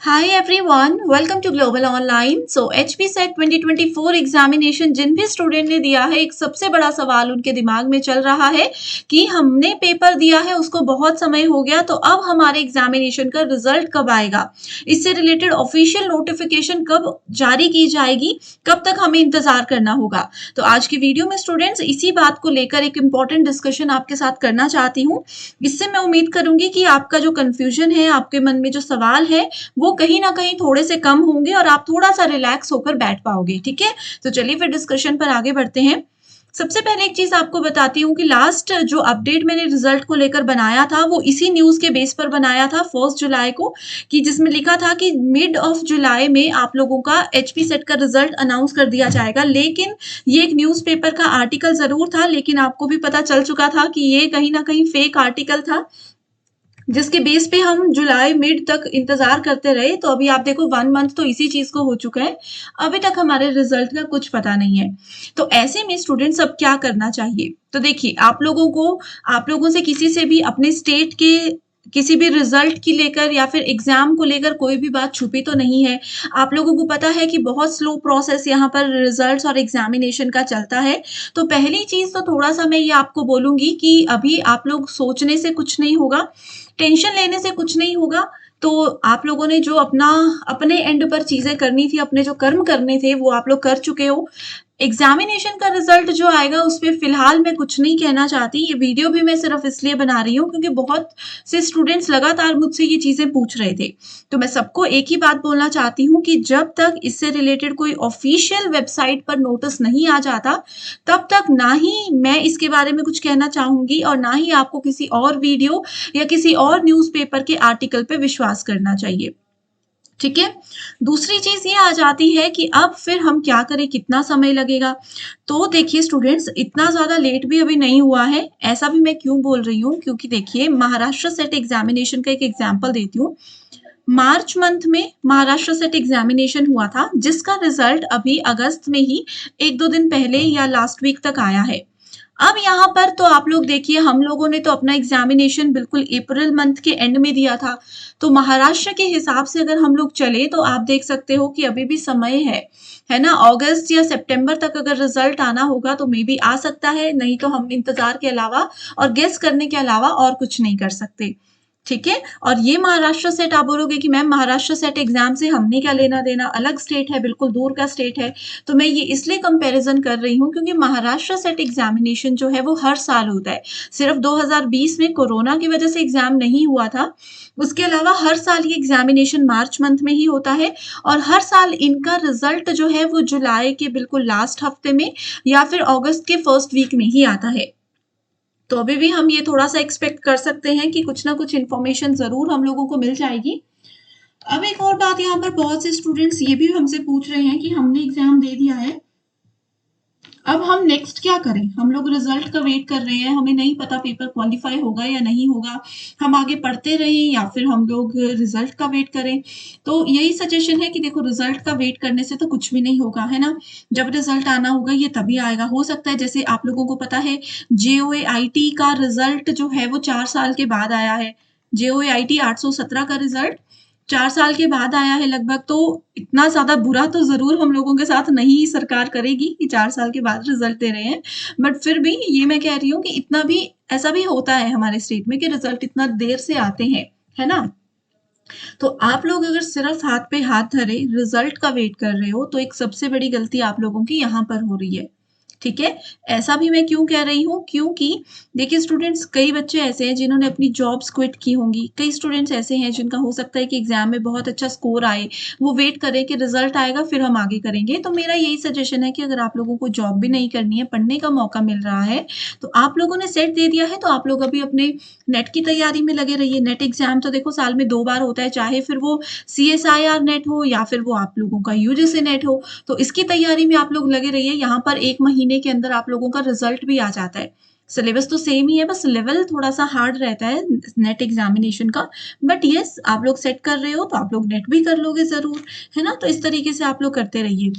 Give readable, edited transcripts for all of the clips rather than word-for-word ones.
Hi everyone, welcome to Global Online. So HB set 2024 examination जिन भी student ने दिया है, एक सबसे बड़ा सवाल उनके दिमाग में चल रहा है कि हमने पेपर दिया है, उसको बहुत समय हो गया, तो अब हमारे एग्जामिनेशन का रिजल्ट कब आएगा, इससे रिलेटेड ऑफिशियल नोटिफिकेशन कब जारी की जाएगी, कब तक हमें इंतजार करना होगा। तो आज की वीडियो में स्टूडेंट्स इसी बात को लेकर एक इम्पॉर्टेंट डिस्कशन आपके साथ करना चाहती हूँ। इससे मैं उम्मीद करूंगी कि आपका जो कंफ्यूजन है, आपके मन में जो सवाल है, वो कहीं ना कहीं थोड़े से कम होंगे और आप थोड़ा सा रिलैक्स होकर बैठ पाओगे। ठीक है, तो चलिए फिर डिस्कशन पर आगे बढ़ते हैं। सबसे पहले एक चीज आपको बताती हूँ कि लास्ट जो अपडेट मैंने रिजल्ट को लेकर बनाया था, वो इसी न्यूज के बेस पर बनाया था 1 जुलाई को, कि जिसमें लिखा था कि मिड ऑफ जुलाई में आप लोगों का एचपी सेट का रिजल्ट अनाउंस कर दिया जाएगा। लेकिन ये एक न्यूज़पेपर का आर्टिकल जरूर था, लेकिन आपको भी पता चल चुका था कि ये कहीं ना कहीं फेक आर्टिकल था, जिसके बेस पे हम जुलाई मिड तक इंतजार करते रहे। तो अभी आप देखो 1 मंथ तो इसी चीज को हो चुका है, अभी तक हमारे रिजल्ट का कुछ पता नहीं है। तो ऐसे में स्टूडेंट्स अब क्या करना चाहिए? तो देखिए, आप लोगों से किसी से भी अपने स्टेट के किसी भी रिजल्ट की लेकर या फिर एग्जाम को लेकर कोई भी बात छुपी तो नहीं है। आप लोगों को पता है कि बहुत स्लो प्रोसेस यहाँ पर रिजल्ट्स और एग्जामिनेशन का चलता है। तो पहली चीज तो थोड़ा सा मैं ये आपको बोलूंगी कि अभी आप लोग सोचने से कुछ नहीं होगा, टेंशन लेने से कुछ नहीं होगा। तो आप लोगों ने जो अपने एंड पर चीजें करनी थी, अपने जो कर्म करने थे, वो आप लोग कर चुके हो। एग्जामिनेशन का रिजल्ट जो आएगा उस पर फिलहाल मैं कुछ नहीं कहना चाहती। ये वीडियो भी मैं सिर्फ इसलिए बना रही हूँ क्योंकि बहुत से स्टूडेंट्स लगातार मुझसे ये चीजें पूछ रहे थे। तो मैं सबको एक ही बात बोलना चाहती हूँ कि जब तक इससे रिलेटेड कोई ऑफिशियल वेबसाइट पर नोटिस नहीं आ जाता, तब तक ना ही मैं इसके बारे में कुछ कहना चाहूंगी और ना ही आपको किसी और वीडियो या किसी और न्यूज़पेपर के आर्टिकल पे विश्वास करना चाहिए। ठीक है, दूसरी चीज ये आ जाती है कि अब फिर हम क्या करें, कितना समय लगेगा। तो देखिए स्टूडेंट्स, इतना ज्यादा लेट भी अभी नहीं हुआ है। ऐसा भी मैं क्यों बोल रही हूँ, क्योंकि देखिए महाराष्ट्र सेट एग्जामिनेशन का एक एग्जाम्पल देती हूँ। मार्च मंथ में महाराष्ट्र सेट एग्जामिनेशन हुआ था, जिसका रिजल्ट अभी अगस्त में ही 1-2 दिन पहले या लास्ट वीक तक आया है। अब यहाँ पर तो आप लोग देखिए, हम लोगों ने तो अपना एग्जामिनेशन बिल्कुल अप्रैल मंथ के एंड में दिया था। तो महाराष्ट्र के हिसाब से अगर हम लोग चले तो आप देख सकते हो कि अभी भी समय है ना। अगस्त या सितंबर तक अगर रिजल्ट आना होगा तो मे बी आ सकता है, नहीं तो हम इंतजार के अलावा और गेस करने के अलावा और कुछ नहीं कर सकते। ठीक है, और ये महाराष्ट्र सेट, आप बोलोगे कि मैम महाराष्ट्र सेट एग्जाम से हमने क्या लेना देना, अलग स्टेट है, बिल्कुल दूर का स्टेट है। तो मैं ये इसलिए कंपैरिजन कर रही हूँ क्योंकि महाराष्ट्र सेट एग्जामिनेशन जो है वो हर साल होता है। सिर्फ 2020 में कोरोना की वजह से एग्जाम नहीं हुआ था, उसके अलावा हर साल ये एग्जामिनेशन मार्च मंथ में ही होता है। और हर साल इनका रिजल्ट जो है वो जुलाई के बिल्कुल लास्ट हफ्ते में या फिर अगस्त के फर्स्ट वीक में ही आता है। तो अभी भी हम ये थोड़ा सा एक्सपेक्ट कर सकते हैं कि कुछ ना कुछ इन्फॉर्मेशन जरूर हम लोगों को मिल जाएगी। अब एक और बात, यहाँ पर बहुत से स्टूडेंट्स ये भी हमसे पूछ रहे हैं कि हमने एग्जाम दे दिया है, अब हम नेक्स्ट क्या करें। हम लोग रिजल्ट का वेट कर रहे हैं, हमें नहीं पता पेपर क्वालिफाई होगा या नहीं होगा, हम आगे पढ़ते रहें या फिर हम लोग रिजल्ट का वेट करें। तो यही सजेशन है कि देखो, रिजल्ट का वेट करने से तो कुछ भी नहीं होगा, है ना। जब रिजल्ट आना होगा ये तभी आएगा। हो सकता है, जैसे आप लोगों को पता है, JOAIT का रिजल्ट जो है वो 4 साल के बाद आया है। JOAIT 817 का रिजल्ट 4 साल के बाद आया है लगभग। तो इतना ज्यादा बुरा तो जरूर हम लोगों के साथ नहीं सरकार करेगी कि 4 साल के बाद रिजल्ट दे रहे हैं, बट फिर भी ये मैं कह रही हूँ कि इतना भी ऐसा भी होता है हमारे स्टेट में कि रिजल्ट इतना देर से आते हैं, है ना। तो आप लोग अगर सिर्फ हाथ पे हाथ धरे रिजल्ट का वेट कर रहे हो तो एक सबसे बड़ी गलती आप लोगों की यहाँ पर हो रही है। ठीक है, ऐसा भी मैं क्यों कह रही हूँ, क्योंकि देखिए स्टूडेंट्स, कई बच्चे ऐसे हैं जिन्होंने अपनी जॉब्स क्विट की होंगी, कई स्टूडेंट्स ऐसे हैं जिनका हो सकता है कि एग्जाम में बहुत अच्छा स्कोर आए, वो वेट करें कि रिजल्ट आएगा फिर हम आगे करेंगे। तो मेरा यही सजेशन है कि अगर आप लोगों को जॉब भी नहीं करनी है, पढ़ने का मौका मिल रहा है, तो आप लोगों ने सेट दे दिया है तो आप लोग अभी अपने नेट की तैयारी में लगे रहिए। नेट एग्जाम तो देखो साल में 2 बार होता है, चाहे फिर वो CSIR नेट हो या फिर वो आप लोगों का UGC नेट हो। तो इसकी तैयारी में आप लोग लगे रहिए। यहाँ पर 1 महीने के अंदर आप लोगों का रिजल्ट भी आ जाता है। सिलेबस तो सेम ही है, बस लेवल थोड़ा सा हार्ड रहता है नेट एग्जामिनेशन का। बट यस, आप लोग सेट कर रहे हो तो आप लोग नेट भी कर लोगे जरूर, है ना। तो इस तरीके से आप लोग करते रहिए।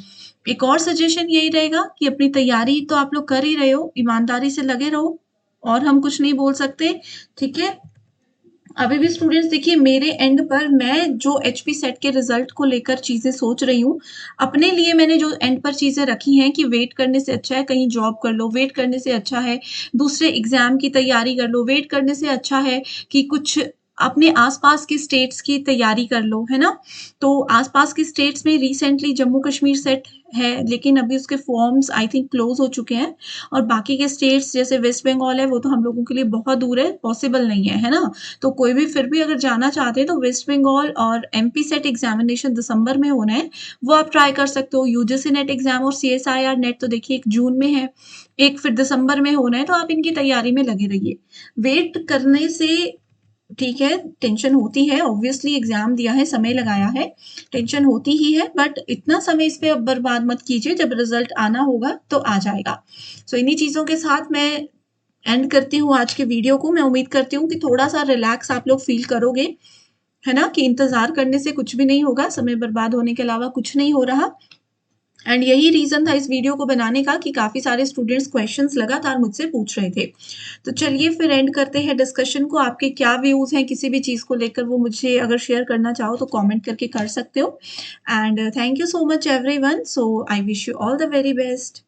एक और सजेशन यही रहेगा कि अपनी तैयारी तो आप लोग कर ही रहे हो, ईमानदारी से लगे रहो, और हम कुछ नहीं बोल सकते। ठीक है, अभी भी स्टूडेंट्स देखिए मेरे एंड पर मैं जो एचपी सेट के रिजल्ट को लेकर चीज़ें सोच रही हूँ, अपने लिए मैंने जो एंड पर चीज़ें रखी हैं कि वेट करने से अच्छा है कहीं जॉब कर लो, वेट करने से अच्छा है दूसरे एग्ज़ाम की तैयारी कर लो, वेट करने से अच्छा है कि कुछ अपने आस-पास के स्टेट्स की तैयारी कर लो, है ना? तो आस-पास के स्टेट्स में रिसेंटली जम्मू कश्मीर सेट है, लेकिन अभी उसके फॉर्म्स आई थिंक क्लोज़ हो चुके हैं और बाकी के स्टेट्स जैसे वेस्ट बंगाल है, वो तो हम लोगों के लिए बहुत दूर है, पॉसिबल नहीं है ना? तो कोई भी फिर भी अगर जाना चाहते हैं तो वेस्ट बंगाल और एमपी सेट एग्ज़ामिनेशन दिसंबर में होना है, वो आप ट्राई कर सकते हो। यूजीसी नेट एग्ज़ाम और सीएसआईआर नेट तो देखिए एक जून में है, एक फिर दिसंबर में होना है, तो आप इनकी तैयारी में लगे रहिए। वेट करने से ठीक है, टेंशन होती है ऑब्वियसली एग्ज़ाम दिया है, समय लगाया है, टेंशन होती ही है बट इतना समय इस पे अब बर्बाद मत कीजिए, जब रिज़ल्ट आना होगा तो आ जाएगा। सो इन्हीं चीज़ों के साथ मैं एंड करती हूँ आज के वीडियो को। मैं उम्मीद करती हूँ कि थोड़ा-सा रिलैक्स आप लोग फ़ील करोगे, है ना? कि इंतज़ार करने से कुछ भी नहीं होगा, समय बर्बाद होने के अलावा कुछ नहीं हो रहा। एंड यही रीज़न था इस वीडियो को बनाने का कि काफ़ी सारे स्टूडेंट्स क्वेश्चन्स लगातार मुझसे पूछ रहे थे। तो चलिए फिर एंड करते हैं डिस्कशन को। आपके क्या व्यूज़ हैं किसी भी चीज़ को लेकर वो मुझे अगर शेयर करना चाहो तो कमेंट करके कर सकते हो। And thank you so much everyone. So I wish you all the very best.